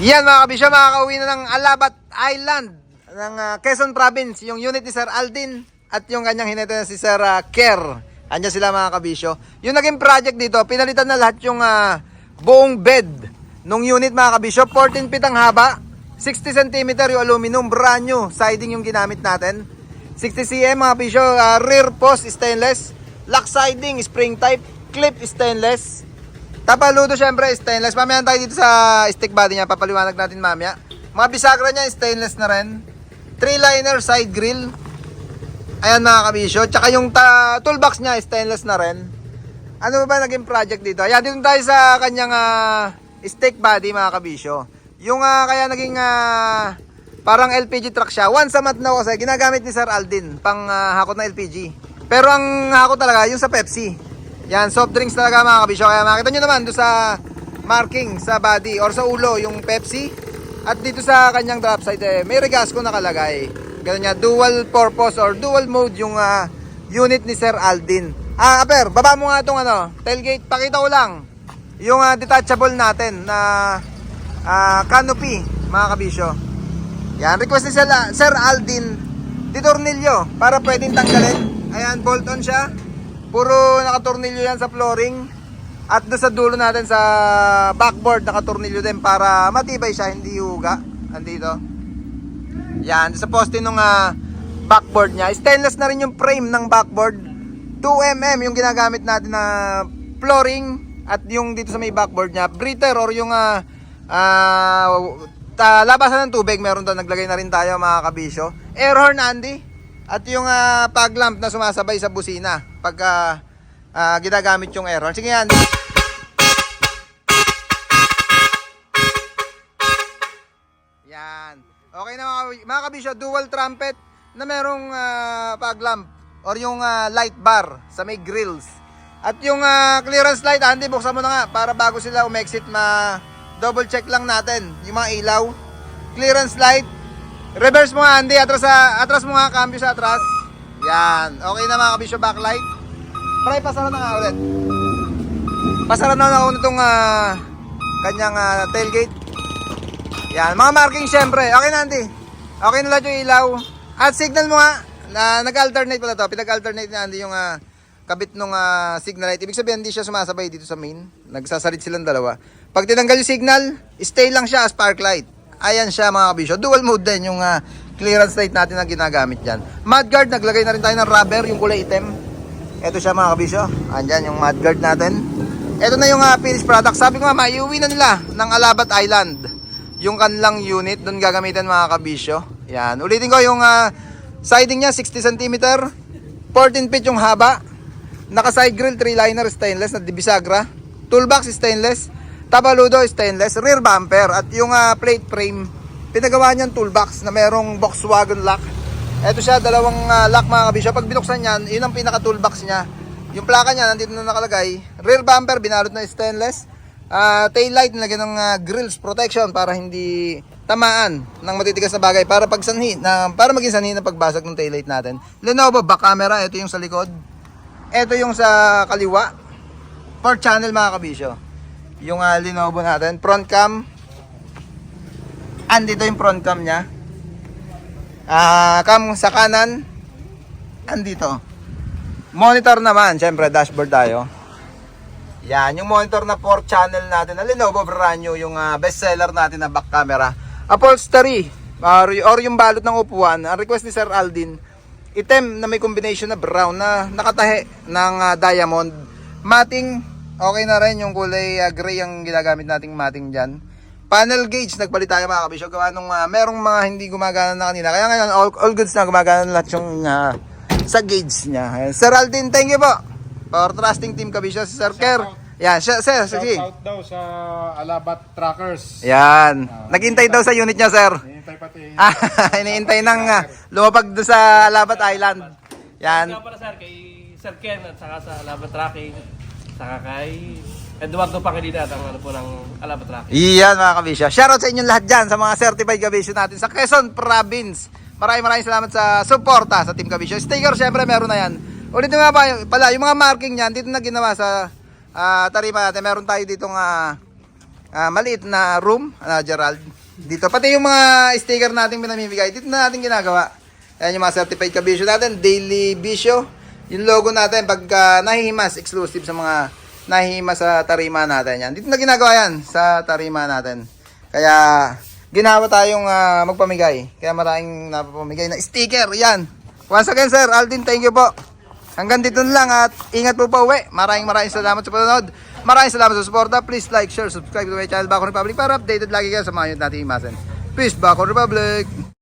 Yan mga kabisyo, makakauwi na ng Alabat Island ng Quezon Province, yung unit ni Sir Aldin at yung kanyang hinete na si Sir Kerr. Andiyan sila mga kabisyo. Yung naging project dito, pinalitan na lahat yung buong bed nung unit mga kabisyo. 14 feet ang haba, 60 cm yung aluminum, brand new siding yung ginamit natin. 60 cm mga kabisyo, rear post stainless, lock siding spring type, clip stainless. Tapaludo syempre stainless. Mamaya tayo dito sa stick body niya, papaliwanag natin mamaya. Mga bisagra niya stainless na rin. 3-liner side grill. Ayan mga kabisyo. Tsaka yung toolbox niya stainless na rin. Ano ba naging project dito? Ayan, dito tayo sa kanyang stick body mga kabisyo. Yung kaya naging parang LPG truck siya. Once a month na kasi ginagamit ni Sir Aldin pang hakot na LPG. Pero ang hakot talaga yung sa Pepsi. Yan, soft drinks talaga mga kabisyo. Kaya makita nyo naman doon sa marking sa body or sa ulo yung Pepsi. At dito sa kanyang drop side may regasco nakalagay. Ganun niya, dual purpose or dual mode yung unit ni Sir Aldin. Aper, baba mo nga itong tailgate. Pakita ko lang yung detachable natin na canopy mga kabisyo. Yan, request ni Sir Aldin ditornilyo para pwedeng tanggalin. Ayan, bolt on siya. Puro nakatornilyo yan sa flooring. At doon sa dulo natin sa backboard nakatornilyo din para matibay siya, hindi huga. Andito. Yan, sa poste nung backboard niya. Stainless na rin yung frame ng backboard. 2mm yung ginagamit natin na flooring. At yung dito sa may backboard niya, breather or yung labasan ng tubig, meron doon. Naglagay na rin tayo mga kabisyo. Air horn Andy. At yung fog lamp na sumasabay sa busina pag ginagamit yung air horn. Sige yan. Yan. Okay na mga kabisyo, dual trumpet na merong fog lamp or yung light bar sa may grills. At yung clearance light, Andy, buksan mo na nga para bago sila umexit, double check lang natin yung mga ilaw. Clearance light. Reverse mo nga, Andy, atras mo nga, cambio sa atras. Yan, okay na mga kabisyo, backlight. Try, pasara na nga ulit. Pasara na ako nitong kanyang tailgate. Yan, mga marking syempre. Okay na, Andy. Okay na lahat yung ilaw. At signal mo nga, nag-alternate pala to. Pinag-alternate na, Andy, yung kabit nung signal light. Ibig sabihin, hindi siya sumasabay dito sa main. Nagsasalit silang dalawa. Pag tinanggal yung signal, stay lang siya as spark light. Ayan siya mga kabisyo. Dual mode din yung clearance light natin na ginagamit dyan. Mudguard, naglagay na rin tayo ng rubber, yung kulay itim. Ito siya mga kabisyo. Andyan yung mudguard natin. Ito na yung finished product. Sabi ko nga, maiuwi na nila ng Alabat Island. Yung kanilang unit, doon gagamitin mga kabisyo. Yan. Ulitin ko yung siding niya, 60 cm. 14 feet yung haba. Naka-side grill, 3-liner stainless na bisagra. Toolbox stainless. Tabaludo stainless, rear bumper at yung plate frame pinagawa niyan toolbox na merong Volkswagen lock. Ito siya, dalawang lock mga kabisyo. Pag binuksan niyan, yun ang pinaka toolbox niya. Yung plaka niya nandito na nakalagay. Rear bumper binalot na stainless. Tail light nilagyan ng grills protection para hindi tamaan ng matitigas na bagay para para maging sanhi na pagbasag ng tail light natin. Lenovo back camera, ito yung sa likod. Ito yung sa kaliwa. 4 channel mga kabisyo. Yung Lenovo natin, front cam. Andito yung front cam niya. Cam sa kanan. Andito. Monitor naman, syempre dashboard tayo. Yan, yung monitor na 4 channel natin na Lenovo brand new, yung best seller natin na back camera. Upholstery or yung balot ng upuan. Ang request ni Sir Aldin, item na may combination na brown na nakatahi ng diamond. Mating. Okay na rin yung kulay gray ang ginagamit nating mating dyan. Panel gauge, nagpalit tayo mga kabisyo. Gawa nung merong mga hindi gumagana na kanina. Kaya ngayon, all goods na gumagana na lahat yung sa gauge niya. Sir Aldin, thank you po. For trusting team kabisyo, si Sir Kerr. Yan, sir, sige. Shout out daw sa Alabat Truckers. Yan. Naghintay daw sa unit niya, sir. Hinihintay pati. Hinihintay ng lumapag doon sa Alabat Island. Yan. Kaya para sir, kay Sir Ken at saka sa Alabat Tracking. Saka kay Eduardo Pangilinan, ang po ng Alabat Tracking. Iyan mga kabisyo. Shoutout sa inyong lahat dyan sa mga certified kabisyo natin sa Quezon Province. Maraming salamat sa suporta sa Team Kabisyo. Sticker syempre meron na yan. Ulitin nga pala, yung mga marking yan, dito na ginawa sa tarima natin. Meron tayo ditong maliit na room, Gerald. Dito, pati yung mga sticker natin pinamimigay, dito na natin ginagawa. Ayan yung mga certified kabisyo natin, daily bisyo. Yung logo natin, pagka nahihimas, exclusive sa mga nahihimas sa tarima natin. Yan. Dito na ginagawa yan sa tarima natin. Kaya, ginawa tayong magpamigay. Kaya maraming napapamigay na sticker. Yan. Once again, Sir Aldin, thank you po. Hanggang dito na lang at ingat po pa uwi. Maraming salamat sa panonood. Maraming salamat sa suporta. Please like, share, subscribe to my channel, Bacon Republic, para updated lagi kayo sa mga unit natin imasin. Peace, Bacon Republic!